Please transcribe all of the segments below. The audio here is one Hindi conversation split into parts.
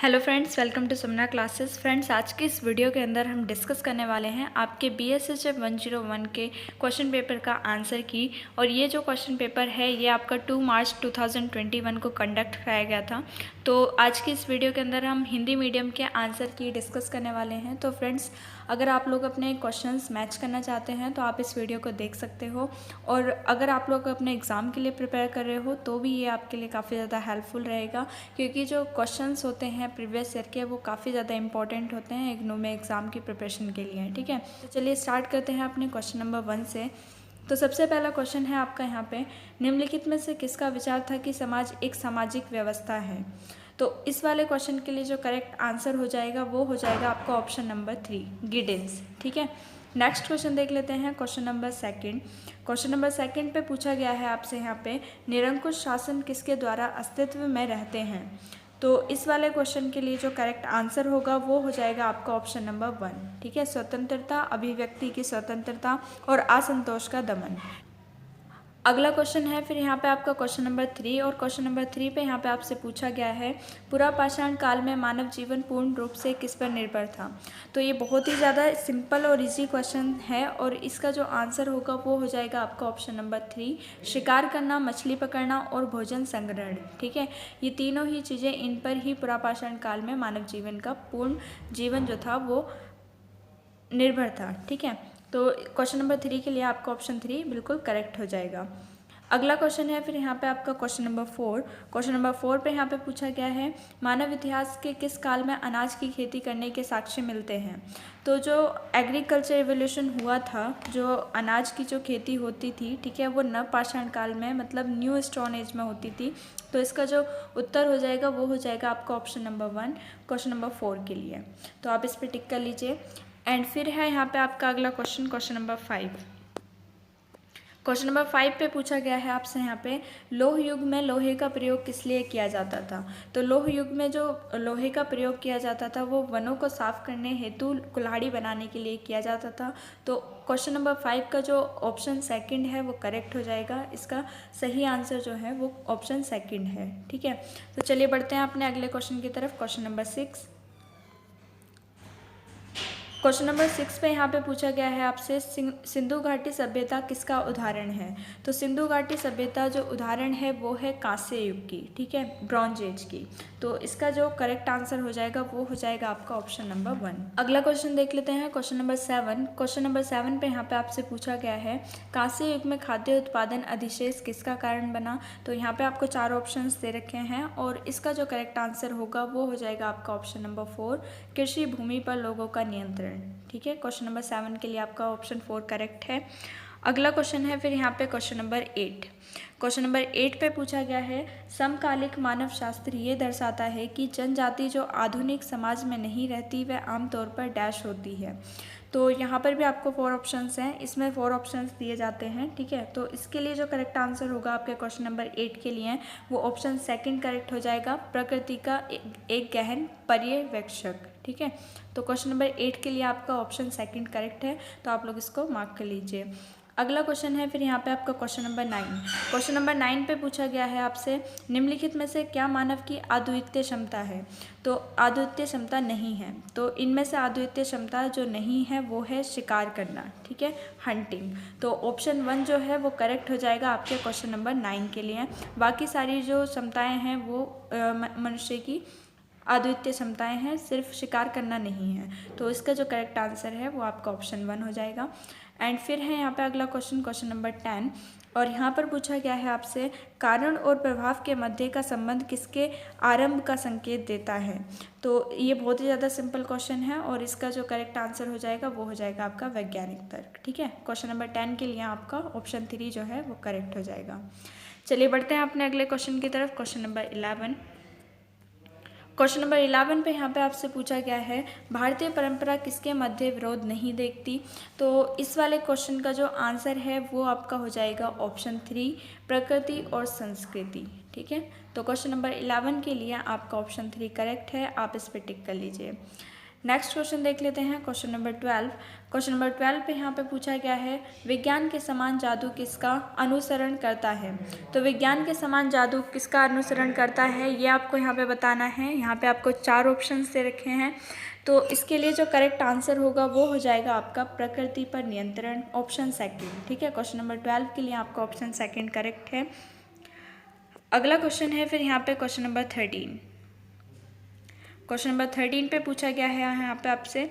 Hello friends, welcome to Sumana classes. Friends, आज के इस वीडियो के अंदर हम डिस्कस करने वाले हैं आपके BSHF 101 के क्वेश्चन पेपर का आंसर की। और ये जो क्वेश्चन पेपर है ये आपका 2 मार्च 2021 को कंडक्ट कराया गया था। तो आज की इस वीडियो के अंदर हम हिंदी मीडियम के आंसर की डिस्कस करने वाले हैं। तो फ्रेंड्स, अगर आप लोग अपने क्वेश्चंस मैच करना चाहते हैं तो आप इस वीडियो को देख सकते हो। और अगर आप लोग अपने एग्ज़ाम के लिए प्रिपेयर कर रहे हो तो भी ये आपके लिए काफ़ी ज़्यादा हेल्पफुल रहेगा, क्योंकि जो क्वेश्चंस होते हैं प्रीवियस ईयर के वो काफ़ी ज़्यादा इंपॉर्टेंट होते हैं इग्नू में एग्ज़ाम की प्रिपरेशन के लिए। ठीक है, तो चलिए स्टार्ट करते हैं अपने क्वेश्चन नंबर 1 से। तो सबसे पहला क्वेश्चन है आपका यहाँ पे, निम्नलिखित में से किसका विचार था कि समाज एक सामाजिक व्यवस्था है। तो इस वाले क्वेश्चन के लिए जो करेक्ट आंसर हो जाएगा वो हो जाएगा आपका ऑप्शन नंबर 3, गिडेंस। ठीक है, नेक्स्ट क्वेश्चन देख लेते हैं, क्वेश्चन नंबर 2। क्वेश्चन नंबर 2 पे पूछा गया है आपसे यहाँ पे, निरंकुश शासन किसके द्वारा अस्तित्व में रहते हैं। तो इस वाले क्वेश्चन के लिए जो करेक्ट आंसर होगा वो हो जाएगा आपका ऑप्शन नंबर 1। ठीक है, स्वतंत्रता, अभिव्यक्ति की स्वतंत्रता और असंतोष का दमन। अगला क्वेश्चन है फिर यहाँ पे आपका क्वेश्चन नंबर 3। और क्वेश्चन नंबर 3 पे यहाँ पे आपसे पूछा गया है, पुरापाषाण काल में मानव जीवन पूर्ण रूप से किस पर निर्भर था। तो ये बहुत ही ज़्यादा सिंपल और इजी क्वेश्चन है और इसका जो आंसर होगा वो हो जाएगा आपका ऑप्शन नंबर 3, शिकार करना, मछली पकड़ना और भोजन संग्रहण। ठीक है, ये तीनों ही चीज़ें, इन पर ही पुरापाषाण काल में मानव जीवन का पूर्ण जीवन जो था वो निर्भर था। ठीक है, तो क्वेश्चन नंबर 3 के लिए आपका ऑप्शन 3 बिल्कुल करेक्ट हो जाएगा। अगला क्वेश्चन है फिर यहाँ पे आपका क्वेश्चन नंबर 4। क्वेश्चन नंबर 4 पे यहाँ पे पूछा गया है, मानव इतिहास के किस काल में अनाज की खेती करने के साक्ष्य मिलते हैं। तो जो एग्रीकल्चर रिवोल्यूशन हुआ था, जो अनाज की जो खेती होती थी, ठीक है, वो नवपाषाण काल में मतलब न्यू स्टोन एज में होती थी। तो इसका जो उत्तर हो जाएगा वो हो जाएगा आपका ऑप्शन नंबर 1, क्वेश्चन नंबर 4 के लिए। तो आप इस पर टिक कर लीजिए। एंड फिर है यहाँ पे आपका अगला question, question number 5। Question number 5 पे पूछा गया है आपसे यहाँ पे, लोह युग में लोहे का प्रयोग किस लिए किया जाता था। तो लोह युग में जो लोहे का प्रयोग किया जाता था वो वनों को साफ करने हेतु कुल्हाड़ी बनाने के लिए किया जाता था। तो क्वेश्चन नंबर 5 का जो ऑप्शन 2 है वो करेक्ट हो जाएगा। इसका सही आंसर जो है वो ऑप्शन 2 है। ठीक है, तो चलिए बढ़ते हैं अपने अगले क्वेश्चन की तरफ, क्वेश्चन नंबर 6। क्वेश्चन नंबर 6 पे यहाँ पे पूछा गया है आपसे, सिंधु घाटी सभ्यता किसका उदाहरण है। तो सिंधु घाटी सभ्यता जो उदाहरण है वो है कांस्य युग की, ठीक है, ब्रॉन्ज एज की। तो इसका जो करेक्ट आंसर हो जाएगा वो हो जाएगा आपका ऑप्शन नंबर 1। अगला क्वेश्चन देख लेते हैं, क्वेश्चन नंबर 7। क्वेश्चन नंबर 7 पे यहाँ पे आपसे पूछा गया है, कांस्य युग में खाद्य उत्पादन अधिशेष किसका कारण बना। तो यहाँ पे आपको 4 ऑप्शन दे रखे हैं और इसका जो करेक्ट आंसर होगा वो हो जाएगा आपका ऑप्शन नंबर 4, कृषि भूमि पर लोगों का नियंत्रण। ठीक है, क्वेश्चन नंबर 7 के लिए आपका ऑप्शन 4 करेक्ट है। अगला क्वेश्चन है फिर यहाँ पे क्वेश्चन नंबर 8। क्वेश्चन नंबर 8 पे पूछा गया है, समकालिक मानव शास्त्र ये दर्शाता है कि जनजाति जो आधुनिक समाज में नहीं रहती वह आमतौर पर डैश होती है। तो यहाँ पर भी आपको 4 ऑप्शंस हैं, इसमें 4 ऑप्शंस दिए जाते हैं। ठीक है, तो इसके लिए जो करेक्ट आंसर होगा आपके क्वेश्चन नंबर 8 के लिए वो ऑप्शन 2 करेक्ट हो जाएगा, प्रकृति का एक गहन पर्यवेक्षक। ठीक है, तो क्वेश्चन नंबर 8 के लिए आपका ऑप्शन 2 करेक्ट है, तो आप लोग इसको मार्क कर लीजिए। अगला क्वेश्चन है फिर यहाँ पे आपका क्वेश्चन नंबर 9। क्वेश्चन नंबर 9 पे पूछा गया है आपसे, निम्नलिखित में से क्या मानव की अद्वितीय क्षमता है। तो अद्वितीय क्षमता नहीं है, तो इनमें से अद्वितीय क्षमता जो नहीं है वो है शिकार करना। ठीक है, हंटिंग। तो ऑप्शन 1 जो है वो करेक्ट हो जाएगा आपके क्वेश्चन नंबर 9 के लिए। बाकी सारी जो क्षमताएँ हैं वो मनुष्य की अद्वितीय क्षमताएं हैं, सिर्फ शिकार करना नहीं है। तो इसका जो करेक्ट आंसर है वो आपका ऑप्शन 1 हो जाएगा। एंड फिर है यहाँ पे अगला क्वेश्चन, क्वेश्चन नंबर 10। और यहाँ पर पूछा गया है आपसे, कारण और प्रभाव के मध्य का संबंध किसके आरंभ का संकेत देता है। तो ये बहुत ही ज़्यादा सिंपल क्वेश्चन है और इसका जो करेक्ट आंसर हो जाएगा वो हो जाएगा आपका वैज्ञानिक तर्क। ठीक है, क्वेश्चन नंबर 10 के लिए आपका ऑप्शन 3 जो है वो करेक्ट हो जाएगा। चलिए बढ़ते हैं अपने अगले क्वेश्चन की तरफ, क्वेश्चन नंबर 11। क्वेश्चन नंबर 11 पे यहाँ पे आपसे पूछा गया है, भारतीय परंपरा किसके मध्य विरोध नहीं देखती। तो इस वाले क्वेश्चन का जो आंसर है वो आपका हो जाएगा ऑप्शन 3, प्रकृति और संस्कृति। ठीक है, तो क्वेश्चन नंबर 11 के लिए आपका ऑप्शन 3 करेक्ट है, आप इस पर टिक कर लीजिए। नेक्स्ट क्वेश्चन देख लेते हैं, क्वेश्चन नंबर 12। क्वेश्चन नंबर 12 पे यहाँ पे पूछा गया है, विज्ञान के समान जादू किसका अनुसरण करता है। तो विज्ञान के समान जादू किसका अनुसरण करता है, ये आपको यहाँ पे बताना है। यहाँ पे आपको 4 ऑप्शन दे रखे हैं, तो इसके लिए जो करेक्ट आंसर होगा वो हो जाएगा आपका प्रकृति पर नियंत्रण, ऑप्शन सेकेंड। ठीक है, क्वेश्चन नंबर 12 के लिए आपका ऑप्शन सेकेंड करेक्ट है। अगला क्वेश्चन है फिर यहाँ पे क्वेश्चन नंबर 13। क्वेश्चन नंबर 13 पे पूछा गया है यहाँ पे आपसे,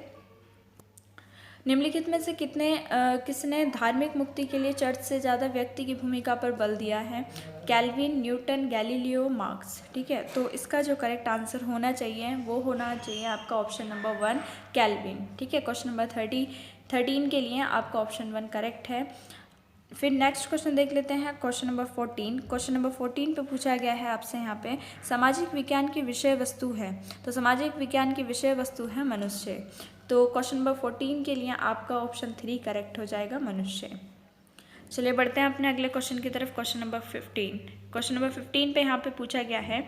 निम्नलिखित में से किसने धार्मिक मुक्ति के लिए चर्च से ज़्यादा व्यक्ति की भूमिका पर बल दिया है। Calvin, Newton, Galileo, Marx. ठीक है, तो इसका जो करेक्ट आंसर होना चाहिए वो होना चाहिए आपका ऑप्शन नंबर 1 कैल्विन। ठीक है, क्वेश्चन नंबर 13 के लिए आपका ऑप्शन 1 करेक्ट है। फिर नेक्स्ट क्वेश्चन देख लेते हैं, क्वेश्चन नंबर 14। क्वेश्चन नंबर 14 पे पूछा गया है आपसे यहाँ पे, सामाजिक विज्ञान की विषय वस्तु है। तो सामाजिक विज्ञान की विषय वस्तु है मनुष्य। तो क्वेश्चन नंबर 14 के लिए आपका ऑप्शन 3 करेक्ट हो जाएगा, मनुष्य। चलिए बढ़ते हैं अपने अगले क्वेश्चन की तरफ, क्वेश्चन नंबर 15। क्वेश्चन नंबर 15 पे यहाँ पे पूछा गया है,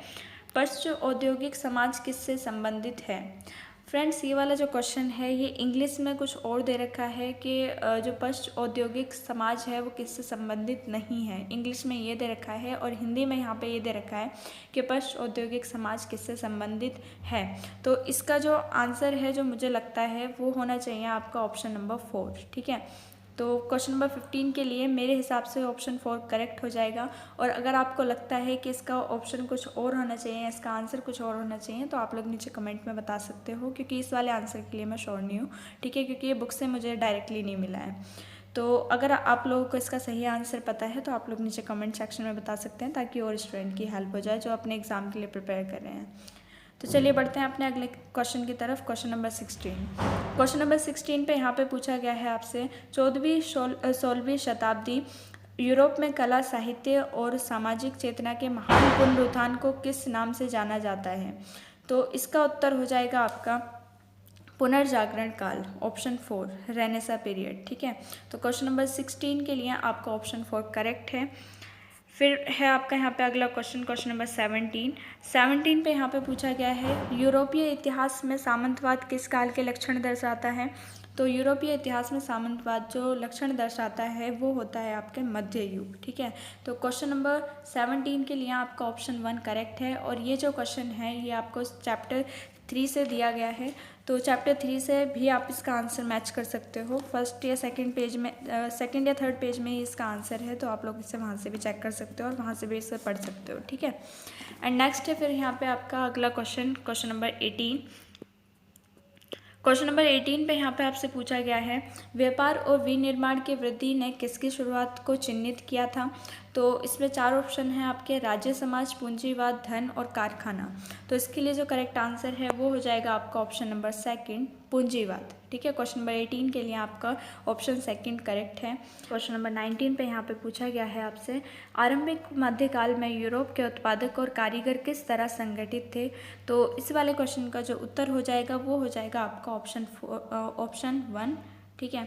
पश्चिम औद्योगिक समाज किससे संबंधित है। फ्रेंड्स, ये वाला जो क्वेश्चन है ये इंग्लिश में कुछ और दे रखा है कि जो पश्चिम औद्योगिक समाज है वो किससे संबंधित नहीं है। इंग्लिश में ये दे रखा है और हिंदी में यहाँ पे ये दे रखा है कि पश्चिम औद्योगिक समाज किससे संबंधित है। तो इसका जो आंसर है जो मुझे लगता है वो होना चाहिए आपका ऑप्शन नंबर 4। ठीक है, तो क्वेश्चन नंबर 15 के लिए मेरे हिसाब से ऑप्शन 4 करेक्ट हो जाएगा। और अगर आपको लगता है कि इसका ऑप्शन कुछ और होना चाहिए, इसका आंसर कुछ और होना चाहिए, तो आप लोग नीचे कमेंट में बता सकते हो, क्योंकि इस वाले आंसर के लिए मैं श्योर नहीं हूँ। ठीक है, क्योंकि ये बुक से मुझे डायरेक्टली नहीं मिला है। तो अगर आप लोगों को इसका सही आंसर पता है तो आप लोग नीचे कमेंट सेक्शन में बता सकते हैं, ताकि और स्टूडेंट की हेल्प हो जाए जो अपने एग्ज़ाम के लिए प्रिपेयर कर रहे हैं। तो चलिए बढ़ते हैं अपने अगले क्वेश्चन की तरफ, क्वेश्चन नंबर 16। क्वेश्चन नंबर 16 पे यहाँ पे पूछा गया है आपसे, 14वीं 16वीं शताब्दी यूरोप में कला, साहित्य और सामाजिक चेतना के महान पुनरुत्थान को किस नाम से जाना जाता है। तो इसका उत्तर हो जाएगा आपका पुनर्जागरण काल, ऑप्शन 4 रेनेसा पीरियड। ठीक है, तो क्वेश्चन नंबर 16 के लिए आपका ऑप्शन 4 करेक्ट है। फिर है आपका यहाँ पे अगला क्वेश्चन, क्वेश्चन नंबर 17 पे यहाँ पे पूछा गया है, यूरोपीय इतिहास में सामंतवाद किस काल के लक्षण दर्शाता है। तो यूरोपीय इतिहास में सामंतवाद जो लक्षण दर्शाता है वो होता है आपके मध्य युग। ठीक है, तो क्वेश्चन नंबर 17 के लिए आपका ऑप्शन 1 करेक्ट है। और ये जो क्वेश्चन है ये आपको चैप्टर 3 से दिया गया है, तो चैप्टर 3 से भी आप इसका आंसर मैच कर सकते हो। फर्स्ट या सेकंड पेज में, सेकंड या थर्ड पेज में ही इसका आंसर है, तो आप लोग इसे वहाँ से भी चेक कर सकते हो और वहाँ से भी इसे पढ़ सकते हो। ठीक है, एंड नेक्स्ट है फिर यहाँ पे आपका अगला question, question number 18। Question number 18 पे यहाँ पे आपसे पूछा गया है, व्यापार और विनिर्माण की वृद्धि ने किसकी शुरुआत को चिन्हित किया था। तो इसमें 4 ऑप्शन हैं आपके, राज्य समाज, पूंजीवाद, धन और कारखाना। तो इसके लिए जो करेक्ट आंसर है वो हो जाएगा आपका ऑप्शन नंबर 2 पूंजीवाद। ठीक है, क्वेश्चन नंबर 18 के लिए आपका ऑप्शन 2 करेक्ट है। क्वेश्चन नंबर 19 पे यहाँ पे पूछा गया है आपसे, आरंभिक मध्यकाल में यूरोप के उत्पादक और कारीगर किस तरह संगठित थे। तो इस वाले क्वेश्चन का जो उत्तर हो जाएगा वो हो जाएगा आपका ऑप्शन 1। ठीक है,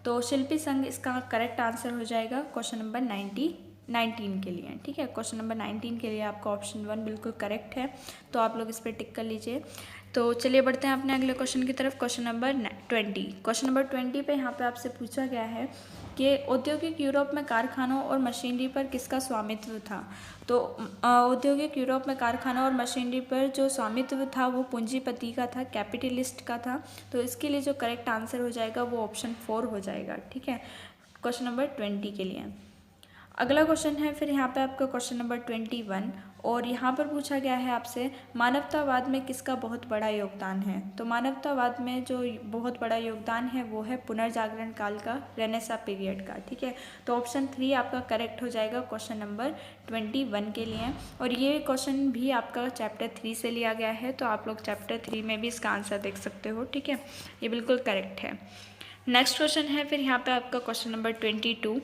तो शिल्पी संघ इसका करेक्ट आंसर हो जाएगा क्वेश्चन नंबर 19 के लिए। ठीक है, क्वेश्चन नंबर 19 के लिए आपका ऑप्शन 1 बिल्कुल करेक्ट है, तो आप लोग इस पर टिक कर लीजिए। तो चलिए बढ़ते हैं अपने अगले क्वेश्चन की तरफ, क्वेश्चन नंबर 20। क्वेश्चन नंबर 20 पे यहाँ पे आपसे पूछा गया है कि औद्योगिक यूरोप में कारखानों और मशीनरी पर किसका स्वामित्व था। तो औद्योगिक यूरोप में कारखानों और मशीनरी पर जो स्वामित्व था वो पूंजीपति का था, कैपिटलिस्ट का था। तो इसके लिए जो करेक्ट आंसर हो जाएगा वो ऑप्शन 4 हो जाएगा। ठीक है, क्वेश्चन नंबर 20 के लिए। अगला क्वेश्चन है फिर यहाँ पे आपका क्वेश्चन नंबर 21, और यहाँ पर पूछा गया है आपसे, मानवतावाद में किसका बहुत बड़ा योगदान है। तो मानवतावाद में जो बहुत बड़ा योगदान है वो है पुनर्जागरण काल का, रेनेसा पीरियड का। ठीक है, तो ऑप्शन 3 आपका करेक्ट हो जाएगा क्वेश्चन नंबर 21 के लिए। और ये क्वेश्चन भी आपका चैप्टर 3 से लिया गया है, तो आप लोग चैप्टर 3 में भी इसका आंसर देख सकते हो। ठीक है, ये बिल्कुल करेक्ट है। नेक्स्ट क्वेश्चन है फिर यहाँ पे आपका क्वेश्चन नंबर 22।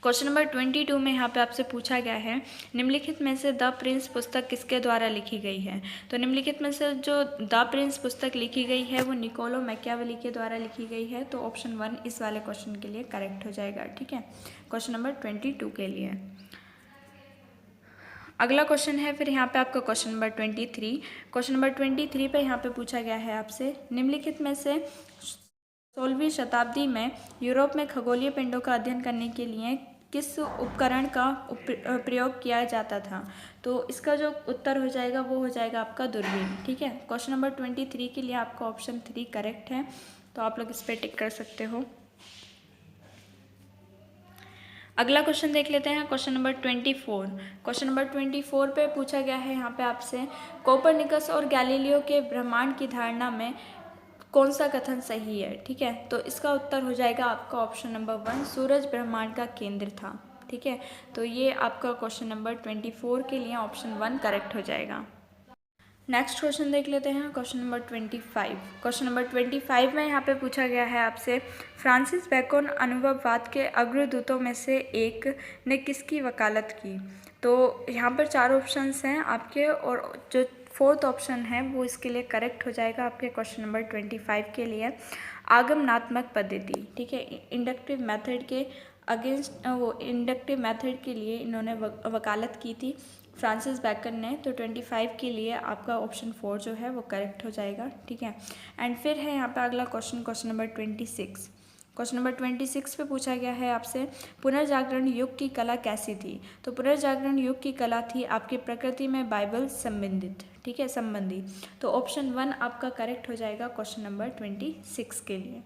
क्वेश्चन नंबर 22 में यहाँ पे आपसे पूछा गया है, निम्नलिखित में से द प्रिंस पुस्तक किसके द्वारा लिखी गई है। तो निम्नलिखित में से जो द प्रिंस पुस्तक लिखी गई है वो निकोलो मैकियावेली के द्वारा लिखी गई है। तो ऑप्शन 1 इस वाले क्वेश्चन के लिए करेक्ट हो जाएगा। ठीक है, क्वेश्चन नंबर 22 के लिए। अगला क्वेश्चन है फिर यहाँ पे आपका क्वेश्चन नंबर 23। क्वेश्चन नंबर 23 पे यहाँ पे पूछा गया है आपसे, निम्नलिखित में से 16वीं शताब्दी में यूरोप में खगोलीय पिंडों का अध्ययन करने के लिए किस उपकरण का प्रयोग किया जाता था। तो इसका जो उत्तर हो जाएगा वो हो जाएगा आपका दूरबीन। ठीक है, क्वेश्चन नंबर 23 के लिए आपका ऑप्शन 3 करेक्ट है, तो आप लोग इस पर टिक कर सकते हो। अगला क्वेश्चन देख लेते हैं, क्वेश्चन नंबर 24। क्वेश्चन नंबर 24 पे पूछा गया है यहाँ पे आपसे, कोपरनिकस और गैलीलियो के ब्रह्मांड की धारणा में कौन सा कथन सही है। ठीक है, तो इसका उत्तर हो जाएगा आपका ऑप्शन नंबर 1, सूरज ब्रह्मांड का केंद्र था। ठीक है, तो ये आपका क्वेश्चन नंबर 24 के लिए ऑप्शन 1 करेक्ट हो जाएगा। नेक्स्ट क्वेश्चन देख लेते हैं, क्वेश्चन नंबर 25। क्वेश्चन नंबर 25 में यहाँ पे पूछा गया है आपसे, फ्रांसिस बेकन अनुभववाद के अग्रदूतों में से एक ने किसकी वकालत की। तो यहाँ पर 4 ऑप्शंस हैं आपके, और जो 4th ऑप्शन है वो इसके लिए करेक्ट हो जाएगा आपके क्वेश्चन नंबर 25 के लिए, आगमनात्मक पद्धति। ठीक है, इंडक्टिव मेथड के अगेंस्ट वो इंडक्टिव मेथड के लिए इन्होंने वकालत की थी फ्रांसिस बेकन ने। तो 25 के लिए आपका ऑप्शन 4 जो है वो करेक्ट हो जाएगा। ठीक है, एंड फिर है यहाँ पे अगला question, question number 26। Question number 26 पे पूछा गया है आपसे, पुनर्जागरण युग की कला कैसी थी। तो पुनर्जागरण युग की कला थी आपकी प्रकृति में बाइबल संबंधित। ठीक है, संबंधी। तो ऑप्शन 1 आपका करेक्ट हो जाएगा क्वेश्चन नंबर 26 के लिए।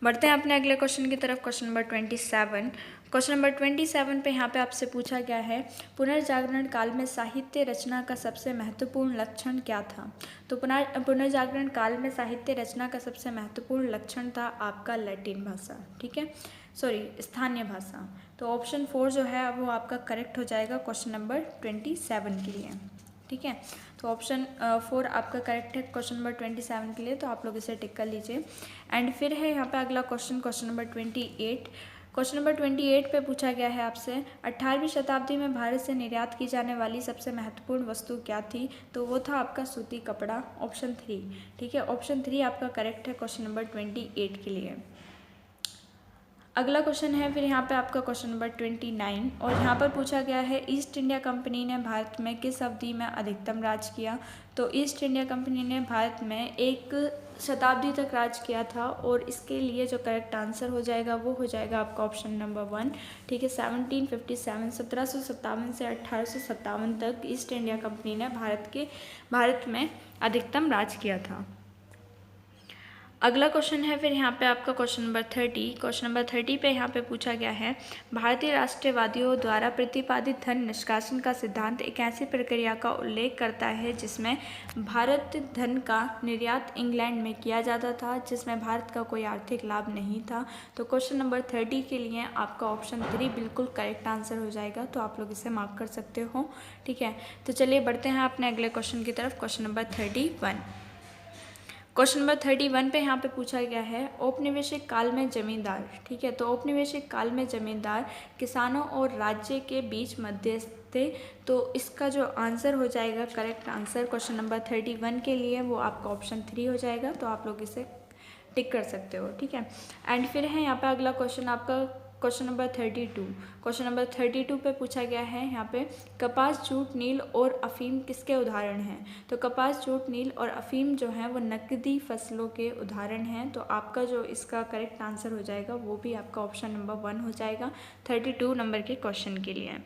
बढ़ते हैं अपने अगले क्वेश्चन की तरफ, क्वेश्चन नंबर 27। क्वेश्चन नंबर 27 पे यहाँ पे आपसे पूछा गया है, पुनर्जागरण काल में साहित्य रचना का सबसे महत्वपूर्ण लक्षण क्या था। तो पुनर्जागरण काल में साहित्य रचना का सबसे महत्वपूर्ण लक्षण था आपका लैटिन भाषा। ठीक है, सॉरी, स्थानीय भाषा। तो ऑप्शन 4 जो है वो आपका करेक्ट हो जाएगा क्वेश्चन नंबर 27 के लिए। ठीक है, तो ऑप्शन 4 आपका करेक्ट है क्वेश्चन नंबर 27 के लिए, तो आप लोग इसे टिक कर लीजिए। एंड फिर है यहाँ पे अगला question, question number 28। Question number 28 पे पूछा गया है आपसे, 18वीं शताब्दी में भारत से निर्यात की जाने वाली सबसे महत्वपूर्ण वस्तु क्या थी। तो वो था आपका सूती कपड़ा, ऑप्शन 3। ठीक है, ऑप्शन 3 आपका करेक्ट है क्वेश्चन नंबर 28 के लिए। अगला क्वेश्चन है फिर यहाँ पे आपका क्वेश्चन नंबर 29, और यहाँ पर पूछा गया है, ईस्ट इंडिया कंपनी ने भारत में किस अवधि में अधिकतम राज किया। तो ईस्ट इंडिया कंपनी ने भारत में 1 शताब्दी तक राज किया था, और इसके लिए जो करेक्ट आंसर हो जाएगा वो हो जाएगा आपका ऑप्शन नंबर 1। ठीक है, 1757 1757 से 1857 तक ईस्ट इंडिया कंपनी ने भारत में अधिकतम राज किया था। अगला क्वेश्चन है फिर यहाँ पे आपका क्वेश्चन नंबर 30। क्वेश्चन नंबर 30 पे यहाँ पे पूछा गया है, भारतीय राष्ट्रवादियों द्वारा प्रतिपादित धन निष्कासन का सिद्धांत एक ऐसी प्रक्रिया का उल्लेख करता है जिसमें भारत धन का निर्यात इंग्लैंड में किया जाता था, जिसमें भारत का कोई आर्थिक लाभ नहीं था। तो क्वेश्चन नंबर 30 के लिए आपका ऑप्शन 3 बिल्कुल करेक्ट आंसर हो जाएगा, तो आप लोग इसे मार्क कर सकते हो। ठीक है, तो चलिए बढ़ते हैं अपने अगले क्वेश्चन की तरफ, क्वेश्चन नंबर 31। क्वेश्चन नंबर 31 पे यहाँ पे पूछा गया है, औपनिवेशिक काल में जमींदार। ठीक है, तो औपनिवेशिक काल में जमींदार किसानों और राज्य के बीच मध्यस्थ थे। तो इसका जो आंसर हो जाएगा करेक्ट आंसर क्वेश्चन नंबर 31 के लिए वो आपका ऑप्शन 3 हो जाएगा, तो आप लोग इसे टिक कर सकते हो। ठीक है, एंड फिर है यहाँ पे अगला क्वेश्चन आपका क्वेश्चन नंबर 32। क्वेश्चन नंबर 32 पे पूछा गया है यहाँ पे, कपास, जूट, नील और अफीम किसके उदाहरण हैं। तो कपास, जूट, नील और अफीम जो हैं वो नकदी फसलों के उदाहरण हैं। तो आपका जो इसका करेक्ट आंसर हो जाएगा वो भी आपका ऑप्शन नंबर 1 हो जाएगा 32 नंबर के क्वेश्चन के लिए।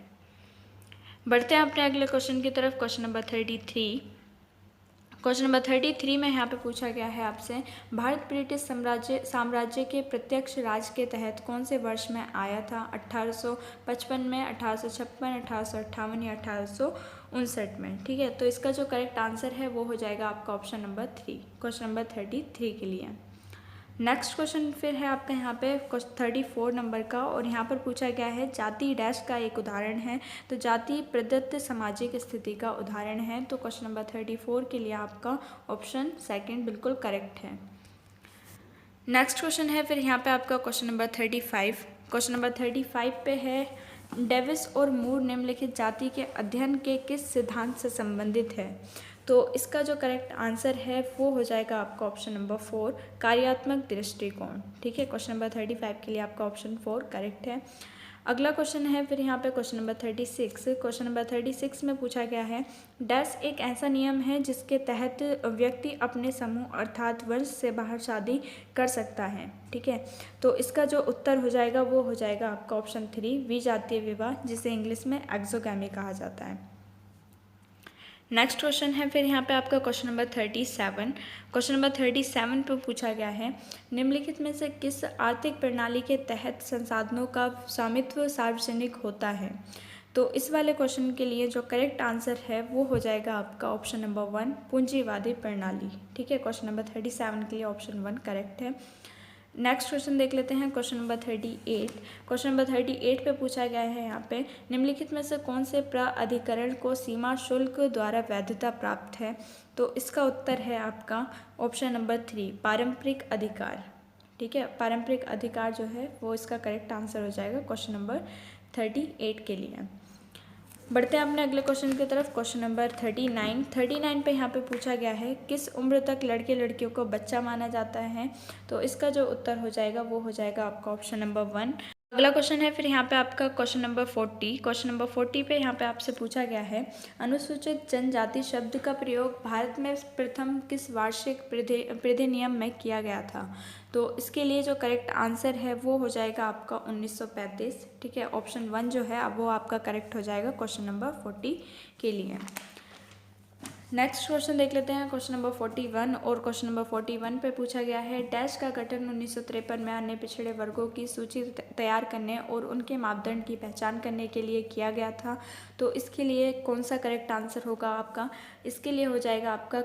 बढ़ते हैं अपने अगले क्वेश्चन की तरफ, क्वेश्चन नंबर 33। क्वेश्चन नंबर 33 में यहाँ पे पूछा गया है आपसे, भारत ब्रिटिश साम्राज्य के प्रत्यक्ष राज के तहत कौन से वर्ष में आया था। 1855 में, 1856, 1858 या 1859 में। ठीक है, तो इसका जो करेक्ट आंसर है वो हो जाएगा आपका ऑप्शन नंबर 3, क्वेश्चन नंबर 33 के लिए। नेक्स्ट क्वेश्चन फिर है आपका यहाँ पे 34 नंबर का, और यहाँ पर पूछा गया है, जाति डैश का एक उदाहरण है। तो जाति प्रदत्त सामाजिक स्थिति का उदाहरण है। तो क्वेश्चन नंबर 34 के लिए आपका ऑप्शन 2 बिल्कुल करेक्ट है। नेक्स्ट क्वेश्चन है फिर यहाँ पे आपका क्वेश्चन नंबर 35। क्वेश्चन नंबर 35 पे है, डेविस और मूर निम्नलिखित जाति के अध्ययन के किस सिद्धांत से संबंधित है। तो इसका जो करेक्ट आंसर है वो हो जाएगा आपका ऑप्शन नंबर 4, कार्यात्मक दृष्टिकोण। ठीक है, क्वेश्चन नंबर 35 के लिए आपका ऑप्शन 4 करेक्ट है। अगला क्वेश्चन है फिर यहाँ पे क्वेश्चन नंबर 36। क्वेश्चन नंबर 36 में पूछा गया है डैश एक ऐसा नियम है जिसके तहत व्यक्ति अपने समूह अर्थात वंश से बाहर शादी कर सकता है। ठीक है, तो इसका जो उत्तर हो जाएगा वो हो जाएगा आपका ऑप्शन 3 विजातीय विवाह, जिसे इंग्लिश में एक्सोगैमी कहा जाता है। नेक्स्ट क्वेश्चन है फिर यहाँ पे आपका क्वेश्चन नंबर 37। क्वेश्चन नंबर 37 पे पूछा गया है निम्नलिखित में से किस आर्थिक प्रणाली के तहत संसाधनों का स्वामित्व सार्वजनिक होता है। तो इस वाले क्वेश्चन के लिए जो करेक्ट आंसर है वो हो जाएगा आपका ऑप्शन नंबर 1 पूंजीवादी प्रणाली। ठीक है, क्वेश्चन नंबर 37 के लिए ऑप्शन 1 करेक्ट है। नेक्स्ट क्वेश्चन देख लेते हैं क्वेश्चन नंबर 38। क्वेश्चन नंबर 38 पे पूछा गया है यहाँ पे निम्नलिखित में से कौन से प्राधिकरण को सीमा शुल्क द्वारा वैधता प्राप्त है। तो इसका उत्तर है आपका ऑप्शन नंबर 3 पारंपरिक अधिकार। ठीक है, पारंपरिक अधिकार जो है वो इसका करेक्ट आंसर हो जाएगा क्वेश्चन नंबर 38 के लिए। बढ़ते हैं अपने अगले क्वेश्चन की तरफ। क्वेश्चन नंबर 39 पे यहाँ पे पूछा गया है किस उम्र तक लड़के लड़कियों को बच्चा माना जाता है। तो इसका जो उत्तर हो जाएगा वो हो जाएगा आपका ऑप्शन नंबर 1। अगला क्वेश्चन है फिर यहाँ पे आपका क्वेश्चन नंबर 40। क्वेश्चन नंबर 40 पे यहाँ पे आपसे पूछा गया है अनुसूचित जनजाति शब्द का प्रयोग भारत में प्रथम किस वार्षिक अधिनियम में किया गया था। तो इसके लिए जो करेक्ट आंसर है वो हो जाएगा आपका 1935। ठीक है, ऑप्शन 1 जो है अब वो आपका करेक्ट हो जाएगा क्वेश्चन नंबर 40 के लिए। नेक्स्ट क्वेश्चन देख लेते हैं क्वेश्चन नंबर 41। और क्वेश्चन नंबर 41 पे पूछा गया है डैश का गठन 1953 में अन्य पिछड़े वर्गों की सूची तैयार करने और उनके मापदंड की पहचान करने के लिए किया गया था। तो इसके लिए कौन सा करेक्ट आंसर होगा आपका। इसके लिए हो जाएगा आपका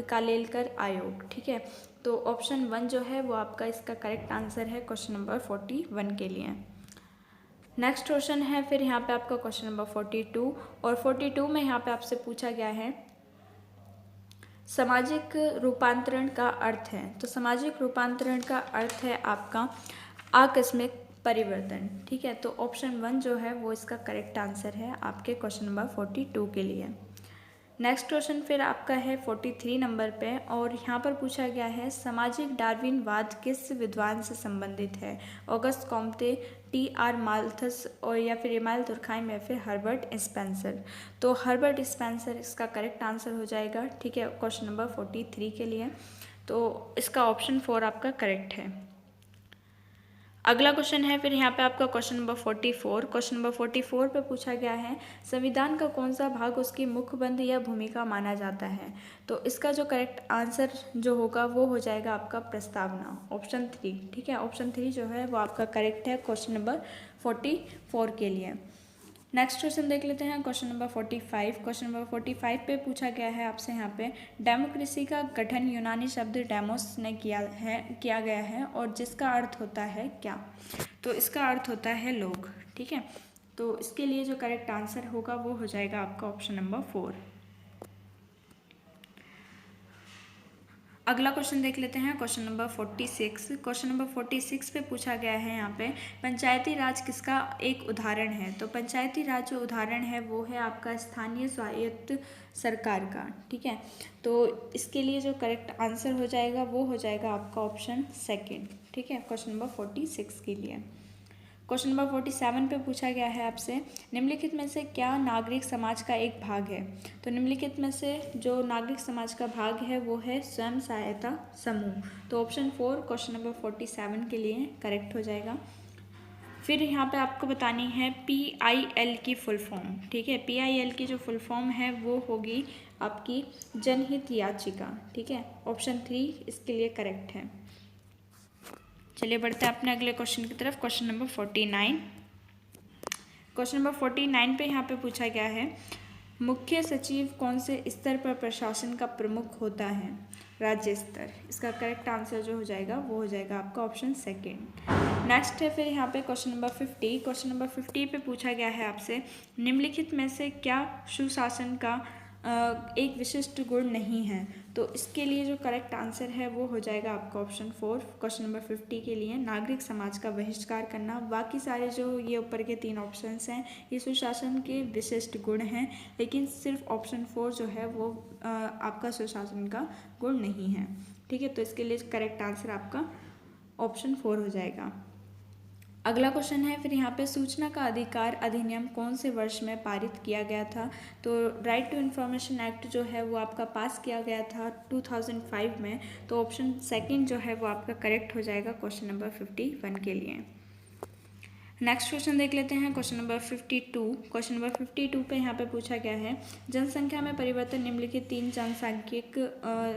कालेलकर आयोग। ठीक है, तो ऑप्शन 1 जो है वो आपका इसका करेक्ट आंसर है क्वेश्चन नंबर 41 के लिए। नेक्स्ट क्वेश्चन है फिर यहाँ पे आपका क्वेश्चन नंबर 42। और 42 में यहाँ पे आपसे पूछा गया है सामाजिक रूपांतरण का अर्थ है। तो सामाजिक रूपांतरण का अर्थ है आपका आकस्मिक परिवर्तन। ठीक है, तो ऑप्शन 1 जो है वो इसका करेक्ट आंसर है आपके क्वेश्चन नंबर 42 के लिए। नेक्स्ट क्वेश्चन फिर आपका है 43 नंबर पे। और यहाँ पर पूछा गया है सामाजिक डार्विनवाद किस विद्वान से संबंधित है। August Comte, TR. माल्थस और या फिर इमाइल दुर्खाइम या फिर हर्बर्ट स्पेंसर। तो हर्बर्ट स्पेंसर इसका करेक्ट आंसर हो जाएगा। ठीक है, क्वेश्चन नंबर 43 के लिए। तो इसका ऑप्शन 4 आपका करेक्ट है। अगला क्वेश्चन है फिर यहाँ पे आपका क्वेश्चन नंबर 44। क्वेश्चन नंबर 44 पे पूछा गया है संविधान का कौन सा भाग उसकी मुखबंध या भूमिका माना जाता है। तो इसका जो करेक्ट आंसर जो होगा वो हो जाएगा आपका प्रस्तावना, ऑप्शन 3। ठीक है, ऑप्शन 3 जो है वो आपका करेक्ट है क्वेश्चन नंबर 44 के लिए। नेक्स्ट क्वेश्चन देख लेते हैं क्वेश्चन नंबर 45। क्वेश्चन नंबर 45 पे पूछा गया है आपसे यहाँ पे डेमोक्रेसी का गठन यूनानी शब्द डेमोस ने किया गया है और जिसका अर्थ होता है क्या। तो इसका अर्थ होता है लोग। ठीक है, तो इसके लिए जो करेक्ट आंसर होगा वो हो जाएगा आपका ऑप्शन नंबर 4। अगला क्वेश्चन देख लेते हैं क्वेश्चन नंबर 46। क्वेश्चन नंबर 46 पे पूछा गया है यहाँ पे पंचायती राज किसका एक उदाहरण है। तो पंचायती राज जो उदाहरण है वो है आपका स्थानीय स्वायत्त सरकार का। ठीक है, तो इसके लिए जो करेक्ट आंसर हो जाएगा वो हो जाएगा आपका ऑप्शन 2। ठीक है, क्वेश्चन नंबर 46 के लिए। क्वेश्चन नंबर 47 पे पूछा गया है आपसे निम्नलिखित में से क्या नागरिक समाज का एक भाग है। तो निम्नलिखित में से जो नागरिक समाज का भाग है वो है स्वयं सहायता समूह। तो ऑप्शन 4 क्वेश्चन नंबर 47 के लिए करेक्ट हो जाएगा। फिर यहाँ पे आपको बतानी है PIL की फुल फॉर्म। ठीक है, PIL की जो फुल फॉर्म है वो होगी आपकी जनहित याचिका। ठीक है, ऑप्शन 3 इसके लिए करेक्ट है। चलिए बढ़ते हैं अपने अगले क्वेश्चन की तरफ। Question number 49। क्वेश्चन नंबर 49 पे यहाँ पे पूछा गया है मुख्य सचिव कौन से स्तर पर प्रशासन का प्रमुख होता है। राज्य स्तर। इसका करेक्ट आंसर जो हो जाएगा वो हो जाएगा आपका ऑप्शन 2। नेक्स्ट है फिर यहाँ पे क्वेश्चन नंबर 50। क्वेश्चन नंबर 50 पे पूछा गया है आपसे निम्नलिखित में से क्या सुशासन का एक विशिष्ट गुण नहीं है। तो इसके लिए जो करेक्ट आंसर है वो हो जाएगा आपका ऑप्शन 4 क्वेश्चन नंबर 50 के लिए नागरिक समाज का बहिष्कार करना। बाकी सारे जो ये ऊपर के 3 ऑप्शंस हैं ये सुशासन के विशिष्ट गुण हैं, लेकिन सिर्फ ऑप्शन 4 जो है वो आपका सुशासन का गुण नहीं है। ठीक है, तो इसके लिए करेक्ट आंसर आपका ऑप्शन 4 हो जाएगा। अगला क्वेश्चन है फिर यहाँ पे सूचना का अधिकार अधिनियम कौन से वर्ष में पारित किया गया था। तो राइट टू इन्फॉर्मेशन एक्ट जो है वो आपका पास किया गया था 2005 में। तो ऑप्शन सेकंड जो है वो आपका करेक्ट हो जाएगा क्वेश्चन नंबर 51 के लिए। नेक्स्ट क्वेश्चन देख लेते हैं क्वेश्चन नंबर 52। क्वेश्चन नंबर 52 पे यहाँ पे पूछा गया है जनसंख्या में परिवर्तन निम्नलिखित 3 जनसांख्यिक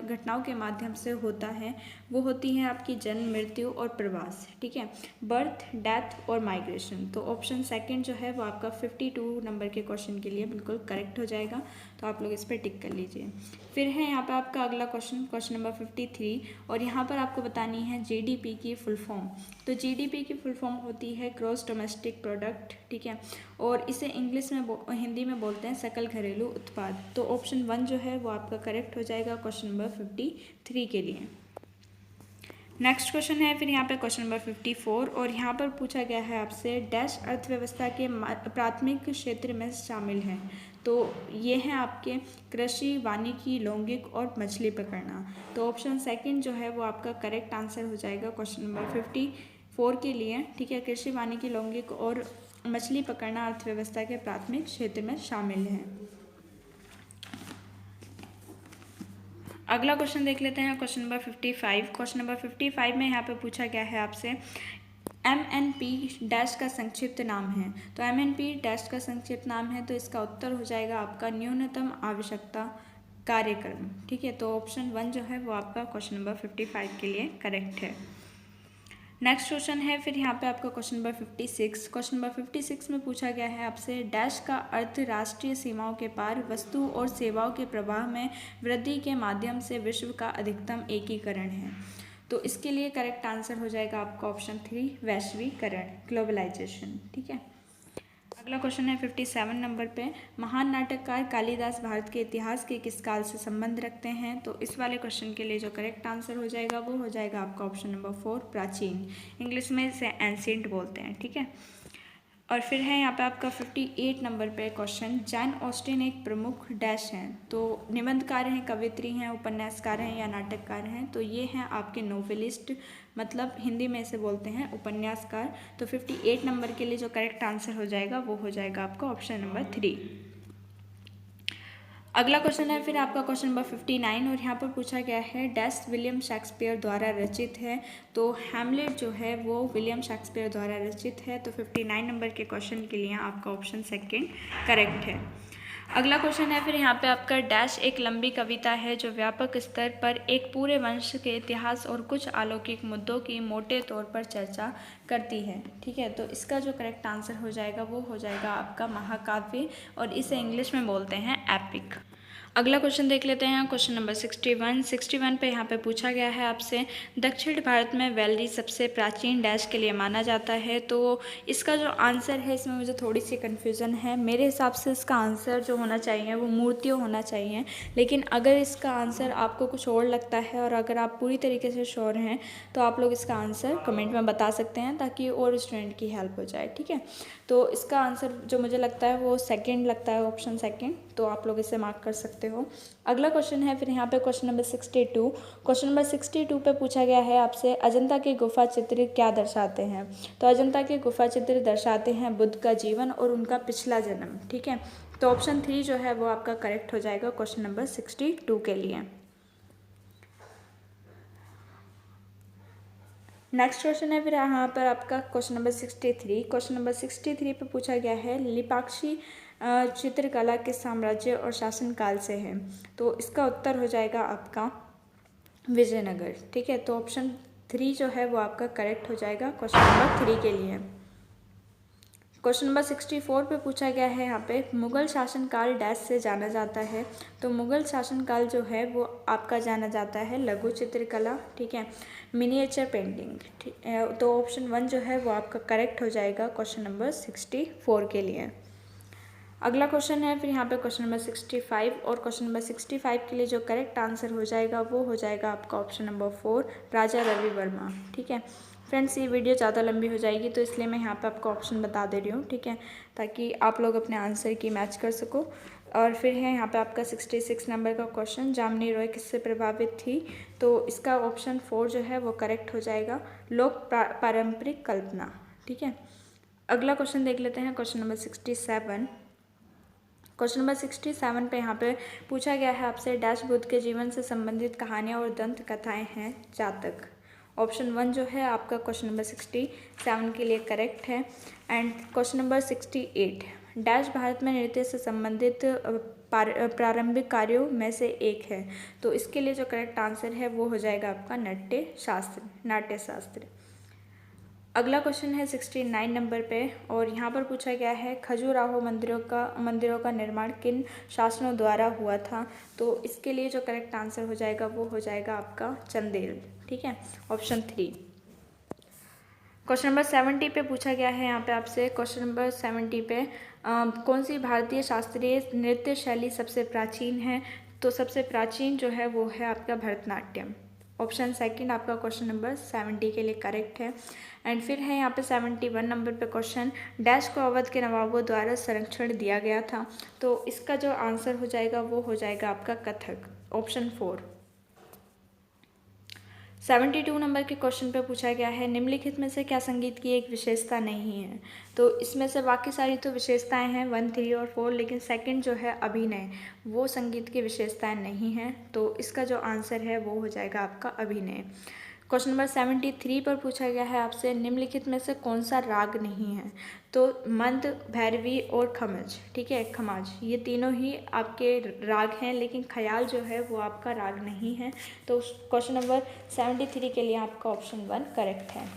घटनाओं के माध्यम से होता है। वो होती है आपकी जन्म, मृत्यु और प्रवास। ठीक है, बर्थ, डेथ और माइग्रेशन। तो ऑप्शन सेकंड जो है वो आपका 52 नंबर के क्वेश्चन के लिए बिल्कुल करेक्ट हो जाएगा। तो आप लोग इस पर टिक कर लीजिए। फिर है यहाँ पर आपका अगला क्वेश्चन, क्वेश्चन नंबर 53, और यहाँ पर आपको बतानी है जीडीपी की फुल फॉर्म। तो जीडीपी की फुल फॉर्म होती है ग्रॉस डोमेस्टिक प्रोडक्ट। ठीक है, और इसे इंग्लिश में हिंदी में बोलते हैं सकल घरेलू उत्पाद। तो ऑप्शन 1 जो है वो आपका करेक्ट हो जाएगा क्वेश्चन नंबर 53 के लिए। नेक्स्ट क्वेश्चन है फिर यहाँ पे क्वेश्चन नंबर 54, और यहाँ पर पूछा गया है आपसे डैश अर्थव्यवस्था के प्राथमिक क्षेत्र में शामिल हैं। तो ये हैं आपके कृषि, वानिकी, लैंगिक और मछली पकड़ना। तो ऑप्शन सेकंड जो है वो आपका करेक्ट आंसर हो जाएगा क्वेश्चन नंबर 54 के लिए। ठीक है, कृषि, वानिकी, लैंगिक और मछली पकड़ना अर्थव्यवस्था के प्राथमिक क्षेत्र में शामिल है। अगला क्वेश्चन देख लेते हैं क्वेश्चन नंबर 55। क्वेश्चन नंबर 55 में यहाँ पे पूछा गया है आपसे MNP डैश का संक्षिप्त नाम है। तो MNP डैश का संक्षिप्त नाम है, तो इसका उत्तर हो जाएगा आपका न्यूनतम आवश्यकता कार्यक्रम। ठीक है, तो ऑप्शन 1 जो है वो आपका क्वेश्चन नंबर 55 के लिए करेक्ट है। नेक्स्ट क्वेश्चन है फिर यहाँ पे आपका क्वेश्चन नंबर 56। क्वेश्चन नंबर 56 में पूछा गया है आपसे डैश का अर्थ राष्ट्रीय सीमाओं के पार वस्तु और सेवाओं के प्रवाह में वृद्धि के माध्यम से विश्व का अधिकतम एकीकरण है। तो इसके लिए करेक्ट आंसर हो जाएगा आपका ऑप्शन 3 वैश्वीकरण, ग्लोबलाइजेशन। ठीक है, अगला क्वेश्चन है 57 नंबर पे महान नाटककार कालिदास भारत के इतिहास के किस काल से संबंध रखते हैं। तो इस वाले क्वेश्चन के लिए जो करेक्ट आंसर हो जाएगा वो हो जाएगा आपका ऑप्शन नंबर 4 प्राचीन, इंग्लिश में इसे एंशिएंट बोलते हैं। ठीक है, और फिर है यहाँ पे आपका 58 नंबर पे क्वेश्चन जैन ऑस्टिन एक प्रमुख डैश हैं। तो निबंधकार हैं, कवित्री हैं, उपन्यासकार हैं या नाटककार हैं। तो ये हैं आपके नोवेलिस्ट, मतलब हिंदी में इसे बोलते हैं उपन्यासकार। तो 58 नंबर के लिए जो करेक्ट आंसर हो जाएगा वो हो जाएगा आपका ऑप्शन नंबर 3। अगला क्वेश्चन है फिर आपका क्वेश्चन नंबर 59, और यहाँ पर पूछा गया है डैश विलियम शेक्सपियर द्वारा रचित है। तो हैमलेट जो है वो विलियम शेक्सपियर द्वारा रचित है। तो 59 नंबर के क्वेश्चन के लिए आपका ऑप्शन सेकंड करेक्ट है। अगला क्वेश्चन है फिर यहाँ पे आपका डैश एक लंबी कविता है जो व्यापक स्तर पर एक पूरे वंश के इतिहास और कुछ अलौकिक मुद्दों की मोटे तौर पर चर्चा करती है। ठीक है, तो इसका जो करेक्ट आंसर हो जाएगा वो हो जाएगा आपका महाकाव्य, और इसे इंग्लिश में बोलते हैं एपिक। अगला क्वेश्चन देख लेते हैं क्वेश्चन नंबर 61 पे यहाँ पे पूछा गया है आपसे दक्षिण भारत में वेलरी सबसे प्राचीन डैश के लिए माना जाता है। तो इसका जो आंसर है इसमें मुझे थोड़ी सी कन्फ्यूज़न है। मेरे हिसाब से इसका आंसर जो होना चाहिए वो मूर्तियों होना चाहिए, लेकिन अगर इसका आंसर आपको कुछ और लगता है और अगर आप पूरी तरीके से श्योर हैं तो आप लोग इसका आंसर कमेंट में बता सकते हैं ताकि और स्टूडेंट की हेल्प हो जाए। ठीक है, तो इसका आंसर जो मुझे लगता है वो सेकंड लगता है, ऑप्शन सेकंड। तो आप लोग इसे मार्क कर सकते हो। अगला क्वेश्चन है फिर यहाँ पे क्वेश्चन नंबर 62। क्वेश्चन नंबर 62 पे पूछा गया है आपसे अजंता के गुफा चित्र क्या दर्शाते हैं। तो अजंता के गुफा चित्र दर्शाते हैं बुद्ध का जीवन और उनका पिछला जन्म। ठीक है, तो ऑप्शन 3 जो है वो आपका करेक्ट हो जाएगा क्वेश्चन नंबर 62 के लिए। नेक्स्ट क्वेश्चन है फिर यहाँ पर आपका क्वेश्चन नंबर 63। क्वेश्चन नंबर 63 पे पूछा गया है लिपाक्षी चित्रकला किस साम्राज्य और शासनकाल से है। तो इसका उत्तर हो जाएगा आपका विजयनगर। ठीक है, तो ऑप्शन 3 जो है वो आपका करेक्ट हो जाएगा क्वेश्चन नंबर 3 के लिए। क्वेश्चन नंबर 64 पे पूछा गया है यहाँ पे मुगल शासनकाल डैश से जाना जाता है। तो मुगल शासनकाल जो है वो आपका जाना जाता है लघु चित्रकला, ठीक है, मिनिएचर पेंटिंग। ठीक है, तो ऑप्शन 1 जो है वो आपका करेक्ट हो जाएगा क्वेश्चन नंबर 64 के लिए। अगला क्वेश्चन है फिर यहाँ पे क्वेश्चन नंबर 65, और क्वेश्चन नंबर 65 के लिए जो करेक्ट आंसर हो जाएगा वो हो जाएगा आपका ऑप्शन नंबर 4 राजा रवि वर्मा। ठीक है फ्रेंड्स, ये वीडियो ज़्यादा लंबी हो जाएगी तो इसलिए मैं यहाँ पे आपको ऑप्शन बता दे रही हूँ। ठीक है, ताकि आप लोग अपने आंसर की मैच कर सको। और फिर है यहाँ पे आपका 66 नंबर का क्वेश्चन जामिनी रॉय किससे प्रभावित थी। तो इसका ऑप्शन 4 जो है वो करेक्ट हो जाएगा लोक पारंपरिक कल्पना। ठीक है। अगला क्वेश्चन देख लेते हैं, क्वेश्चन नंबर 67। क्वेश्चन नंबर 67 पे यहाँ पे पूछा गया है आपसे, डैश बुद्ध के जीवन से संबंधित कहानियाँ और दंत कथाएँ हैं जातक। ऑप्शन 1 जो है आपका क्वेश्चन नंबर 67 के लिए करेक्ट है। And question number 68, dash Bharat में नृत्य से संबंधित प्रारंभिक कार्यों में से एक है। तो इसके लिए जो करेक्ट आंसर है वो हो जाएगा आपका नाट्य शास्त्र। अगला क्वेश्चन है 69 नंबर पे, और यहाँ पर पूछा गया है, खजुराहो मंदिरों का निर्माण किन शासनों द्वारा हुआ था। तो इसके लिए जो करेक्ट आंसर हो जाएगा वो हो जाएगा आपका चंदेल। ठीक है, ऑप्शन 3। क्वेश्चन नंबर 70 पे पूछा गया है यहाँ पे आपसे, क्वेश्चन नंबर 70 पे कौन सी भारतीय शास्त्रीय नृत्य शैली सबसे प्राचीन है। तो सबसे प्राचीन जो है वो है आपका भरतनाट्यम। ऑप्शन 2 आपका क्वेश्चन नंबर 70 के लिए करेक्ट है। एंड फिर है यहाँ पे 71 नंबर पे क्वेश्चन, डैश को अवध के नवाबों द्वारा संरक्षण दिया गया था। तो इसका जो आंसर हो जाएगा वो हो जाएगा आपका कथक। ऑप्शन 4। 72 नंबर के क्वेश्चन पे पूछा गया है, निम्नलिखित में से क्या संगीत की एक विशेषता नहीं है। तो इसमें से बाकी सारी तो विशेषताएं हैं 1, 3 और 4, लेकिन सेकंड जो है अभिनय, वो संगीत की विशेषताएं नहीं है। तो इसका जो आंसर है वो हो जाएगा आपका अभिनय। क्वेश्चन नंबर 73 पर पूछा गया है आपसे, निम्नलिखित में से कौन सा राग नहीं है। तो मंद, भैरवी और खमज, ठीक है, खमाज, ये तीनों ही आपके राग हैं, लेकिन ख्याल जो है वो आपका राग नहीं है। तो क्वेश्चन नंबर 73 के लिए आपका ऑप्शन 1 करेक्ट है।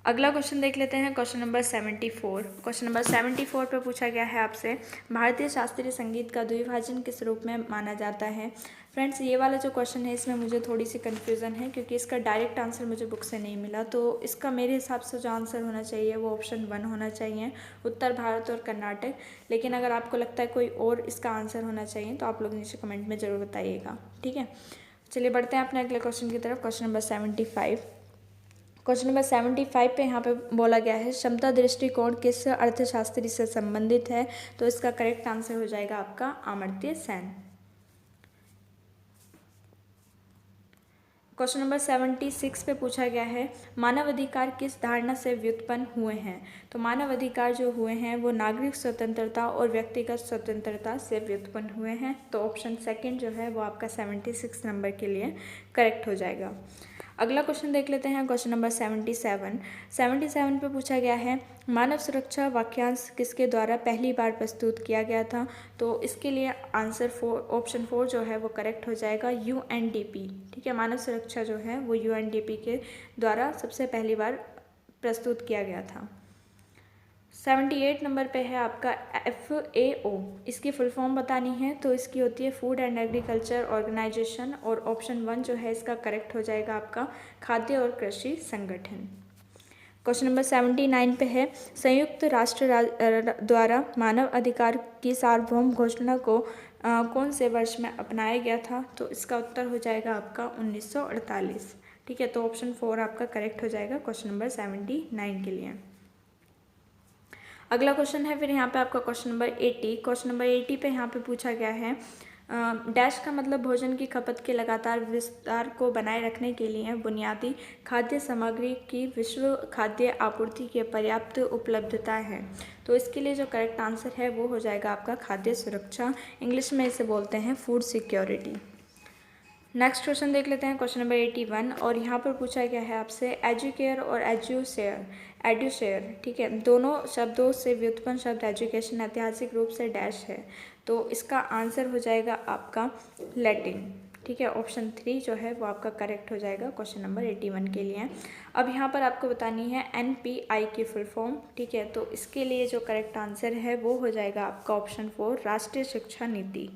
अगला क्वेश्चन देख लेते हैं, क्वेश्चन नंबर 74। क्वेश्चन नंबर 74 पे पूछा गया है आपसे, भारतीय शास्त्रीय संगीत का द्विभाजन किस रूप में माना जाता है। फ्रेंड्स, ये वाला जो क्वेश्चन है इसमें मुझे थोड़ी सी कन्फ्यूज़न है, क्योंकि इसका डायरेक्ट आंसर मुझे बुक से नहीं मिला। तो इसका मेरे हिसाब से जो आंसर होना चाहिए वो ऑप्शन 1 होना चाहिए, उत्तर भारत और कर्नाटक। लेकिन अगर आपको लगता है कोई और इसका आंसर होना चाहिए तो आप लोग नीचे कमेंट में ज़रूर बताइएगा। ठीक है, चलिए बढ़ते हैं अपने अगले क्वेश्चन की तरफ। Question number 75। क्वेश्चन नंबर 75 पे यहाँ पे बोला गया है, क्षमता दृष्टिकोण किस अर्थशास्त्री से संबंधित है। तो इसका करेक्ट आंसर हो जाएगा आपका अमर्त्य सेन। क्वेश्चन नंबर 76 पे पूछा गया है, मानव अधिकार किस धारणा से व्युत्पन्न हुए हैं। तो मानव अधिकार जो हुए हैं वो नागरिक स्वतंत्रता और व्यक्तिगत स्वतंत्रता से व्युत्पन्न हुए हैं। तो ऑप्शन 2 जो है वो आपका 76 नंबर के लिए करेक्ट हो जाएगा। अगला क्वेश्चन देख लेते हैं, क्वेश्चन नंबर 77 पे पूछा गया है, मानव सुरक्षा वाक्यांश किसके द्वारा पहली बार प्रस्तुत किया गया था। तो इसके लिए आंसर ऑप्शन 4 जो है वो करेक्ट हो जाएगा, UNDP। ठीक है, मानव सुरक्षा जो है वो UNDP के द्वारा सबसे पहली बार प्रस्तुत किया गया था। 78 नंबर पे है आपका FAO, इसकी फुल फॉर्म बतानी है। तो इसकी होती है फूड एंड एग्रीकल्चर ऑर्गेनाइजेशन, और ऑप्शन 1 जो है इसका करेक्ट हो जाएगा आपका खाद्य और कृषि संगठन। क्वेश्चन नंबर 79 पे है, संयुक्त राष्ट्र द्वारा मानव अधिकार की सार्वभौम घोषणा को कौन से वर्ष में अपनाया गया था। तो इसका उत्तर हो जाएगा आपका 1948। ठीक है, तो ऑप्शन 4 आपका करेक्ट हो जाएगा क्वेश्चन नंबर 79 के लिए। अगला क्वेश्चन है फिर यहाँ पे आपका क्वेश्चन नंबर 80। क्वेश्चन नंबर 80 पे यहाँ पे पूछा गया है, डैश का मतलब भोजन की खपत के लगातार विस्तार को बनाए रखने के लिए बुनियादी खाद्य सामग्री की विश्व खाद्य आपूर्ति की पर्याप्त उपलब्धता है। तो इसके लिए जो करेक्ट आंसर है वो हो जाएगा आपका खाद्य सुरक्षा, इंग्लिश में इसे बोलते हैं फूड सिक्योरिटी। नेक्स्ट क्वेश्चन देख लेते हैं, क्वेश्चन नंबर 81, और यहाँ पर पूछा गया है आपसे, एजुकेयर और एड्यूशेयर, ठीक है, दोनों शब्दों से व्युत्पन्न शब्द एजुकेशन ऐतिहासिक रूप से डैश है। तो इसका आंसर हो जाएगा आपका लैटिन। ठीक है, ऑप्शन 3 जो है वो आपका करेक्ट हो जाएगा क्वेश्चन नंबर 81 के लिए। अब यहाँ पर आपको बतानी है NPI की फुल फॉर्म। ठीक है, तो इसके लिए जो करेक्ट आंसर है वो हो जाएगा आपका ऑप्शन 4 राष्ट्रीय शिक्षा नीति।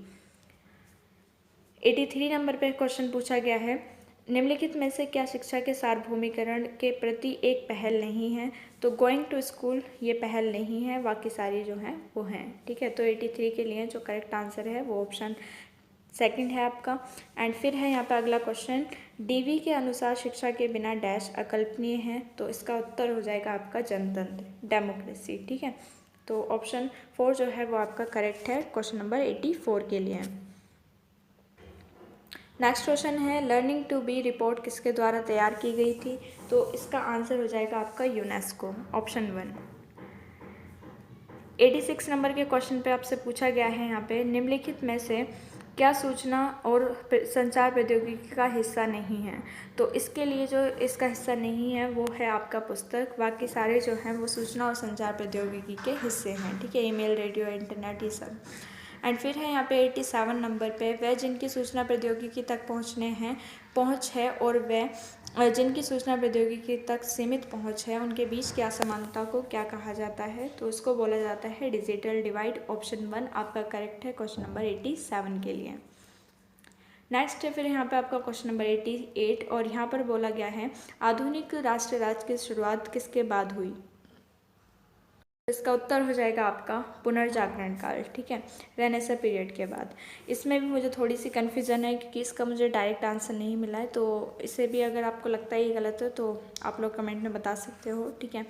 83 नंबर पर क्वेश्चन पूछा गया है, निम्नलिखित में से क्या शिक्षा के सार्वभौमिकरण के प्रति एक पहल नहीं है। तो गोइंग टू स्कूल ये पहल नहीं है, बाकी सारी जो हैं वो हैं। ठीक है, तो 83 के लिए जो करेक्ट आंसर है वो ऑप्शन 2 है आपका। एंड फिर है यहाँ पर अगला क्वेश्चन, DV के अनुसार शिक्षा के बिना डैश अकल्पनीय है। तो इसका उत्तर हो जाएगा आपका जनतंत्र, डेमोक्रेसी। ठीक है, तो ऑप्शन 4 जो है वो आपका करेक्ट है क्वेश्चन नंबर 84 के लिए। नेक्स्ट क्वेश्चन है लर्निंग टू बी रिपोर्ट किसके द्वारा तैयार की गई थी? तो इसका आंसर हो जाएगा आपका यूनेस्को, ऑप्शन 1। 86 नंबर के क्वेश्चन पे आपसे पूछा गया है यहाँ पे निम्नलिखित में से क्या सूचना और संचार प्रौद्योगिकी का हिस्सा नहीं है? तो इसके लिए जो इसका हिस्सा नहीं है वो है आपका पुस्तक, बाकी सारे जो हैं वो सूचना और संचार प्रौद्योगिकी के हिस्से हैं, ठीक है, ईमेल, रेडियो, इंटरनेट, ये सब। एंड फिर है यहाँ पे 87 नंबर पे वह जिनकी सूचना प्रौद्योगिकी तक पहुँच है और वह जिनकी सूचना प्रौद्योगिकी तक सीमित पहुँच है उनके बीच की असमानता को क्या कहा जाता है? तो इसको बोला जाता है डिजिटल डिवाइड, ऑप्शन 1 आपका करेक्ट है क्वेश्चन नंबर 87 के लिए। नेक्स्ट है फिर यहाँ पे आपका क्वेश्चन नंबर 88 और यहाँ पर बोला गया है आधुनिक राष्ट्र राज्य की शुरुआत किसके बाद हुई? इसका उत्तर हो जाएगा आपका पुनर्जागरण काल, ठीक है, रेनेसां पीरियड के बाद। इसमें भी मुझे थोड़ी सी कन्फ्यूज़न है क्योंकि इसका मुझे डायरेक्ट आंसर नहीं मिला है, तो इसे भी अगर आपको लगता है ये गलत है तो आप लोग कमेंट में बता सकते हो, ठीक है।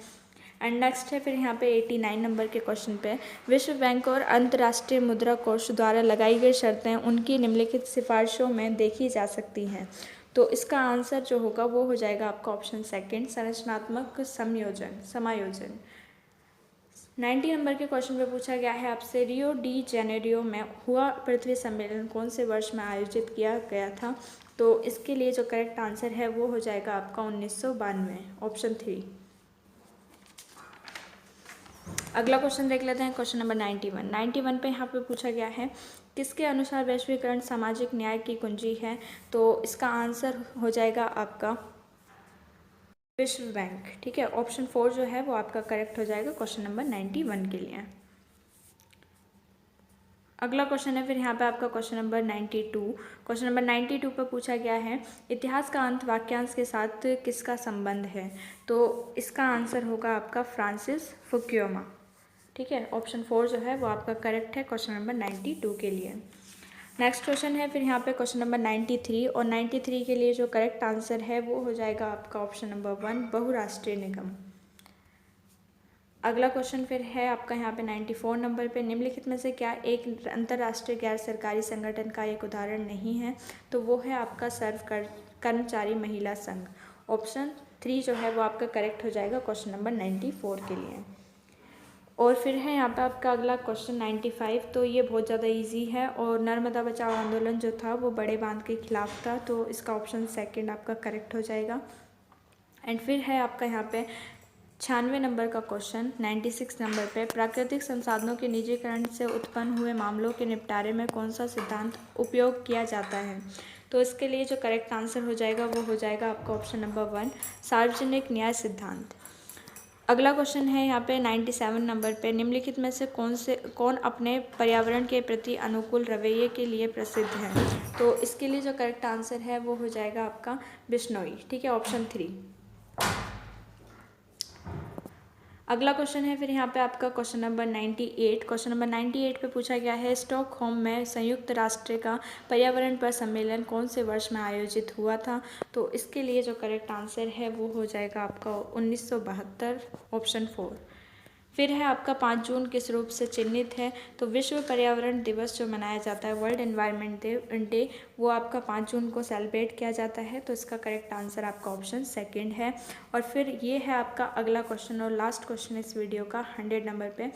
एंड नेक्स्ट है फिर यहाँ पे 89 नंबर के क्वेश्चन पे विश्व बैंक और अंतर्राष्ट्रीय मुद्रा कोष द्वारा लगाई गई शर्तें उनकी निम्नलिखित सिफारिशों में देखी जा सकती हैं। तो इसका आंसर जो होगा वो हो जाएगा आपका ऑप्शन 2 संरचनात्मक समायोजन। 90 नंबर के क्वेश्चन पे पूछा गया है आपसे रियो डी जेनेरियो में हुआ पृथ्वी सम्मेलन कौन से वर्ष में आयोजित किया गया था? तो इसके लिए जो करेक्ट आंसर है वो हो जाएगा आपका 1992, ऑप्शन 3। अगला क्वेश्चन देख लेते हैं क्वेश्चन नंबर 91 पे यहाँ पे पूछा गया है किसके अनुसार वैश्वीकरण सामाजिक न्याय की कुंजी है? तो इसका आंसर हो जाएगा आपका विश्व बैंक, ठीक है, ऑप्शन 4 जो है वो आपका करेक्ट हो जाएगा क्वेश्चन नंबर 91 के लिए। अगला क्वेश्चन है फिर यहाँ पे आपका क्वेश्चन नंबर 92 पर पूछा गया है इतिहास का अंत वाक्यांश के साथ किसका संबंध है? तो इसका आंसर होगा आपका फ्रांसिस फुकुयामा, ठीक है, ऑप्शन 4 जो है वो आपका करेक्ट है क्वेश्चन नंबर 92 के लिए। नेक्स्ट क्वेश्चन है फिर यहाँ पे क्वेश्चन नंबर 93 और 93 के लिए जो करेक्ट आंसर है वो हो जाएगा आपका ऑप्शन नंबर 1 बहुराष्ट्रीय निगम। अगला क्वेश्चन फिर है आपका यहाँ पे 94 नंबर पे निम्नलिखित में से क्या एक अंतर्राष्ट्रीय गैर सरकारी संगठन का एक उदाहरण नहीं है? तो वो है आपका सर्व कर्मचारी महिला संघ, ऑप्शन 3 जो है वो आपका करेक्ट हो जाएगा क्वेश्चन नंबर 94 के लिए। और फिर है यहाँ पे आपका अगला क्वेश्चन 95, तो ये बहुत ज़्यादा इजी है और नर्मदा बचाओ आंदोलन जो था वो बड़े बांध के खिलाफ था, तो इसका ऑप्शन 2 आपका करेक्ट हो जाएगा। एंड फिर है आपका यहाँ पे 96 नंबर का क्वेश्चन 96 नंबर पे प्राकृतिक संसाधनों के निजीकरण से उत्पन्न हुए मामलों के निपटारे में कौन सा सिद्धांत उपयोग किया जाता है? तो इसके लिए जो करेक्ट आंसर हो जाएगा वो हो जाएगा आपका ऑप्शन नंबर 1 सार्वजनिक न्याय सिद्धांत। अगला क्वेश्चन है यहाँ पे 97 नंबर पे निम्नलिखित में से कौन अपने पर्यावरण के प्रति अनुकूल रवैये के लिए प्रसिद्ध है? तो इसके लिए जो करेक्ट आंसर है वो हो जाएगा आपका बिश्नोई, ठीक है, ऑप्शन 3। अगला क्वेश्चन है फिर यहाँ पे आपका क्वेश्चन नंबर 98 पे पूछा गया है स्टॉकहोम में संयुक्त राष्ट्र का पर्यावरण पर सम्मेलन कौन से वर्ष में आयोजित हुआ था? तो इसके लिए जो करेक्ट आंसर है वो हो जाएगा आपका 1972, ऑप्शन 4। फिर है आपका 5 जून किस रूप से चिन्हित है? तो विश्व पर्यावरण दिवस जो मनाया जाता है वर्ल्ड एनवायरनमेंट डे वो आपका 5 जून को सेलिब्रेट किया जाता है, तो इसका करेक्ट आंसर आपका ऑप्शन 2 है। और फिर ये है आपका अगला क्वेश्चन और लास्ट क्वेश्चन इस वीडियो का 100 नंबर पे,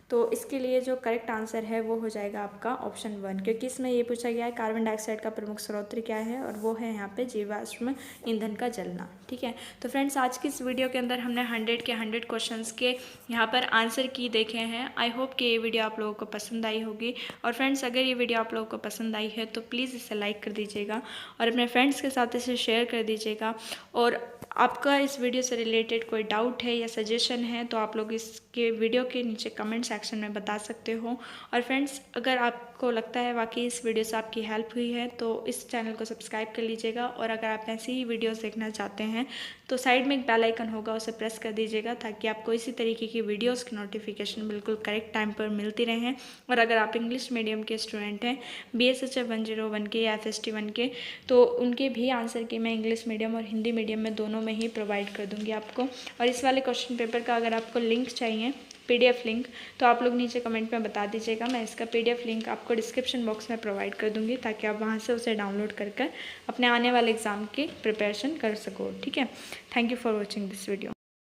तो इसके लिए जो करेक्ट आंसर है वो हो जाएगा आपका ऑप्शन 1, क्योंकि इसमें ये पूछा गया है कार्बन डाइऑक्साइड का प्रमुख स्रोत क्या है और वो है यहाँ पे जीवाश्म ईंधन का जलना, ठीक है। तो फ्रेंड्स आज की इस वीडियो के अंदर हमने 100 के 100 क्वेश्चंस के यहाँ पर आंसर की देखे हैं। आई होप कि ये वीडियो आप लोगों को पसंद आई होगी। और फ्रेंड्स अगर ये वीडियो आप लोगों को पसंद आई है तो प्लीज़ इसे लाइक कर दीजिएगा और अपने फ्रेंड्स के साथ इसे शेयर कर दीजिएगा। और आपका इस वीडियो से रिलेटेड कोई डाउट है या सजेशन है तो आप लोग इसके वीडियो के नीचे कमेंट सेक्शन में बता सकते हो। और फ्रेंड्स अगर आपको लगता है वाकई इस वीडियो से आपकी हेल्प हुई है तो इस चैनल को सब्सक्राइब कर लीजिएगा। और अगर आप ऐसी ही वीडियोस देखना चाहते हैं तो साइड में एक बेल आइकन होगा, उसे प्रेस कर दीजिएगा ताकि आपको इसी तरीके की वीडियोस की नोटिफिकेशन बिल्कुल करेक्ट टाइम पर मिलती रहें। और अगर आप इंग्लिश मीडियम के स्टूडेंट हैं BSHF 101 के या FST 1 के, तो उनके भी आंसर की मैं इंग्लिश मीडियम और हिंदी मीडियम में दोनों में ही प्रोवाइड कर दूँगी आपको। और इस वाले क्वेश्चन पेपर का अगर आपको लिंक चाहिए PDF लिंक, तो आप लोग नीचे कमेंट में बता दीजिएगा। मैं इसका PDF लिंक आपको डिस्क्रिप्शन बॉक्स में प्रोवाइड कर दूँगी ताकि आप वहाँ से उसे डाउनलोड कर अपने आने वाले एग्ज़ाम की प्रिपरेशन कर सको। ठीक है, thank you for watching this video.